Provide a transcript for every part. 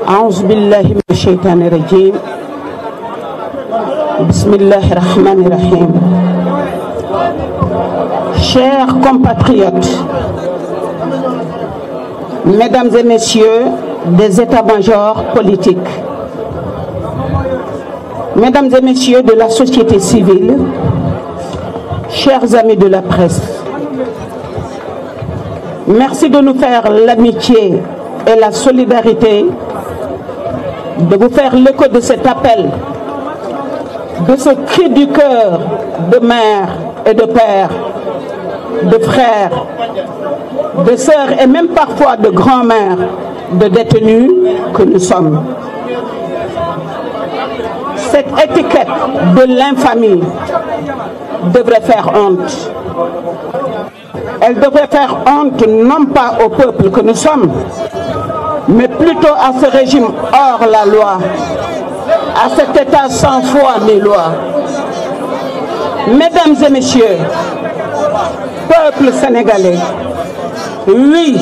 أعوذ بالله من الشيطان الرجيم بسم الله الرحمن الرحيم. Chers compatriotes, mesdames et messieurs des états-majors politiques, mesdames et messieurs de la société civile, chers amis de la presse, merci de nous faire l'amitié et la solidarité, de vous faire l'écho de cet appel, de ce cri du cœur de mères et de pères, de frères, de sœurs et même parfois de grands-mères de détenus que nous sommes. Cette étiquette de l'infamie devrait faire honte. Elle devrait faire honte non pas au peuple que nous sommes, mais plutôt à ce régime hors la loi, à cet État sans foi ni loi. Mesdames et messieurs, peuple sénégalais, oui,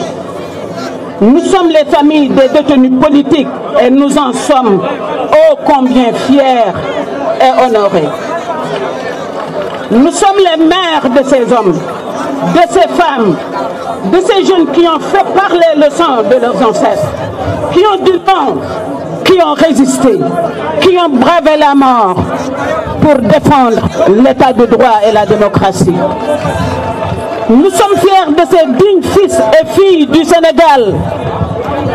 nous sommes les familles des détenus politiques et nous en sommes ô combien fiers et honorés. Nous sommes les mères de ces hommes, de ces femmes, de ces jeunes qui ont fait parler le sang de leurs ancêtres, qui ont du temps, qui ont résisté, qui ont bravé la mort pour défendre l'état de droit et la démocratie. Nous sommes fiers de ces dignes fils et filles du Sénégal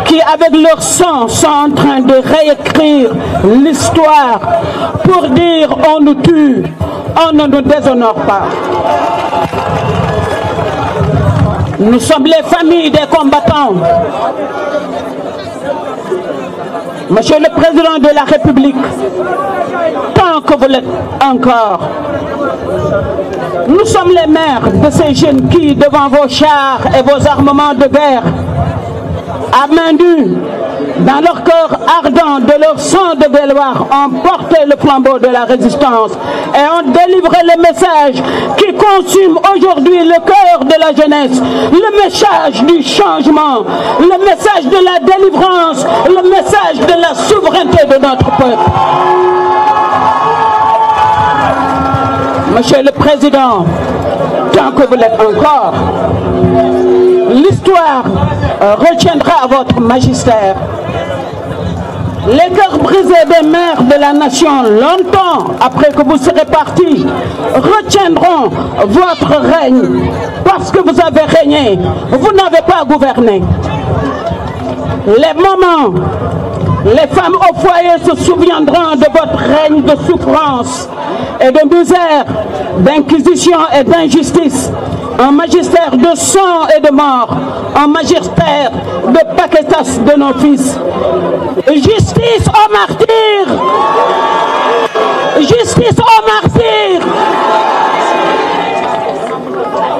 qui, avec leur sang, sont en train de réécrire l'histoire pour dire on nous tue, on ne nous déshonore pas. Nous sommes les familles des combattants. Monsieur le Président de la République, tant que vous l'êtes encore, nous sommes les mères de ces jeunes qui, devant vos chars et vos armements de guerre, à main nue, dans leur cœur ardent de leur sang de gloire, ont porté le flambeau de la résistance et ont délivré le message qui consume aujourd'hui le cœur de la jeunesse, le message du changement, le message de la délivrance, le message de la souveraineté de notre peuple. Monsieur le Président, tant que vous l'êtes encore, l'histoire retiendra votre magistère. Les cœurs brisés des mères de la nation, longtemps après que vous serez partis, retiendront votre règne parce que vous avez régné, vous n'avez pas gouverné. Les mamans, les femmes au foyer se souviendront de votre règne de souffrance et de misère, d'inquisition et d'injustice. Un magistère de sang et de mort, un magistère de paquetas de nos fils. Justice aux martyrs! Justice aux martyrs!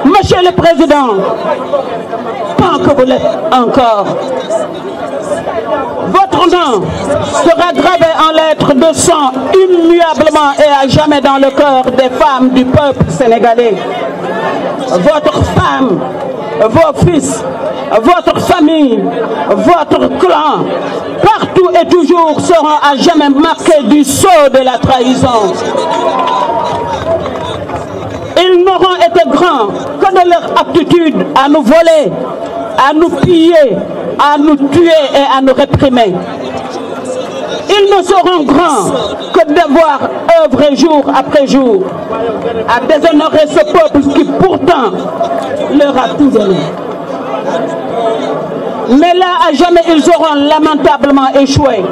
Monsieur le Président, tant que vous l'êtes encore, votre nom sera gravé en lettres de sang immuablement et à jamais dans le cœur des femmes du peuple sénégalais. Votre femme, vos fils, votre famille, votre clan, partout et toujours seront à jamais marqués du sceau de la trahison. Ils n'auront été grands que de leur aptitude à nous voler, à nous piller, à nous tuer et à nous réprimer. Ils ne seront grands que de devoir œuvrer jour après jour à déshonorer ce peuple qui pourtant leur a tout donné. Mais là, à jamais, ils auront lamentablement échoué.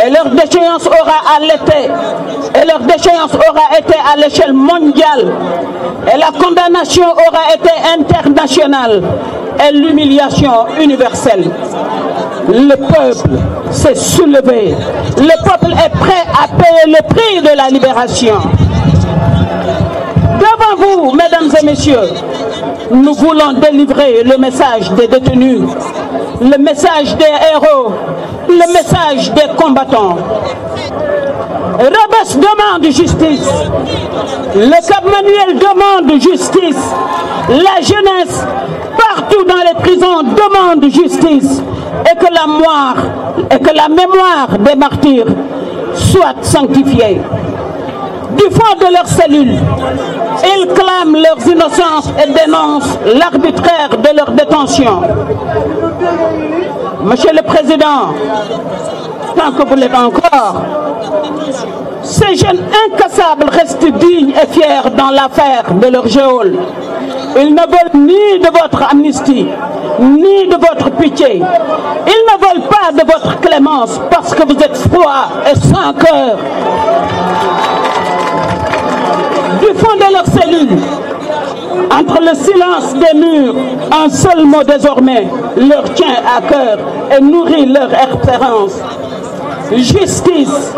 Et leur déchéance aura été à l'échelle mondiale. Et la condamnation aura été internationale. Et l'humiliation universelle. Le peuple s'est soulevé. Le peuple est prêt à payer le prix de la libération. Devant vous, mesdames et messieurs, nous voulons délivrer le message des détenus, le message des héros, le message des combattants. Rebeuss demande justice. Le Cap Manuel demande justice. La jeunesse, partout dans les prisons demandent justice et que la mémoire des martyrs soit sanctifiée. Du fond de leurs cellules, ils clament leurs innocences et dénoncent l'arbitraire de leur détention. Monsieur le Président, tant que vous l'êtes encore, ces jeunes incassables restent dignes et fiers dans l'affaire de leur geôle. Ils ne veulent ni de votre amnistie, ni de votre pitié. Ils ne veulent pas de votre clémence parce que vous êtes froid et sans cœur. Du fond de leurs cellules, entre le silence des murs, un seul mot désormais leur tient à cœur et nourrit leur espérance. Justice.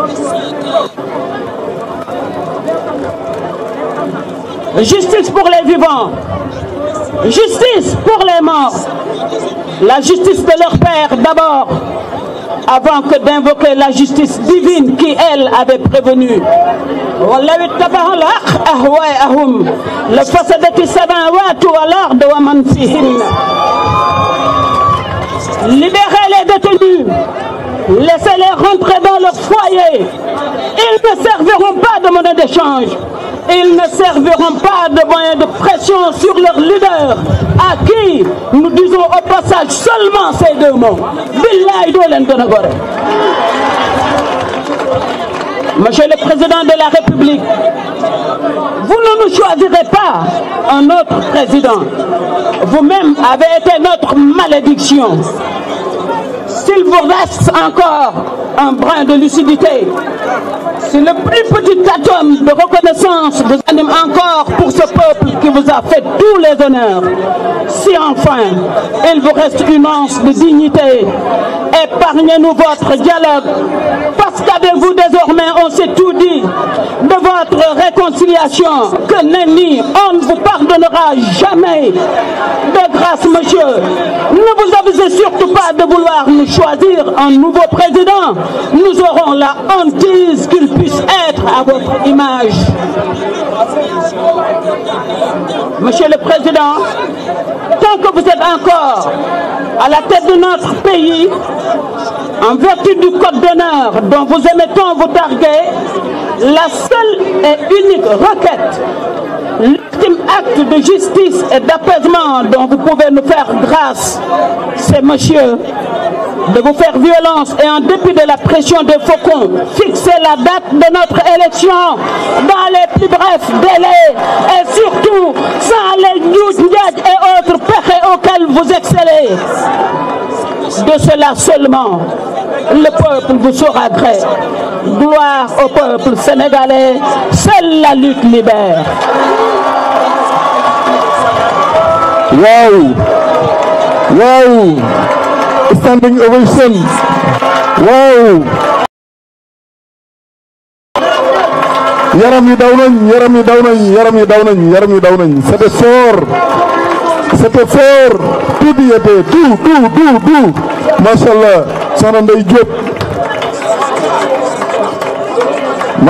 Justice pour les vivants. Justice pour les morts. La justice de leur père d'abord, avant que d'invoquer la justice divine qui, elle, avait prévenu. Libérez les détenus, laissez-les rentrer dans leur foyer. Ils ne serviront pas de monnaie d'échange. Ils ne serviront pas de moyen de pression sur leur leader, à qui nous disons au passage seulement ces deux mots. Monsieur le Président de la République, vous ne nous choisirez pas un autre président. Vous-même avez été notre malédiction. S'il vous reste encore un brin de lucidité, si le plus petit atome de reconnaissance vous anime encore pour ce peuple qui vous a fait tous les honneurs, si enfin il vous reste une once de dignité, épargnez-nous votre dialogue, parce qu'avec vous désormais on s'est tout dit de votre réconciliation, que nenni, on ne vous pardonnera jamais. De grâce, monsieur, ne vous avisez surtout pas de vouloir nous choisir un nouveau président. Nous aurons la hantise qu'il puisse être à votre image. Monsieur le Président, tant que vous êtes encore à la tête de notre pays, en vertu du code d'honneur dont vous aimez tant vous targuer, la seule et unique requête, l'ultime acte de justice et d'apaisement dont vous pouvez nous faire grâce, c'est, monsieur, de vous faire violence et en dépit de la pression des faucons, fixer la date de notre élection dans les plus brefs délais et surtout sans les newsniads et autres péchés auxquels vous excellez. De cela seulement, le peuple vous saura gré. Gloire au peuple sénégalais, seule la lutte libère. Wow! Wow! Standing ovation! Wow! Yaram yi daw nañ, yaram yi daw nañ, yaram yi daw nañ, yaram yi daw nañ. C'était fort! C'était fort! Tout y était, tout. Machallah, Soxna Ndeye Diop.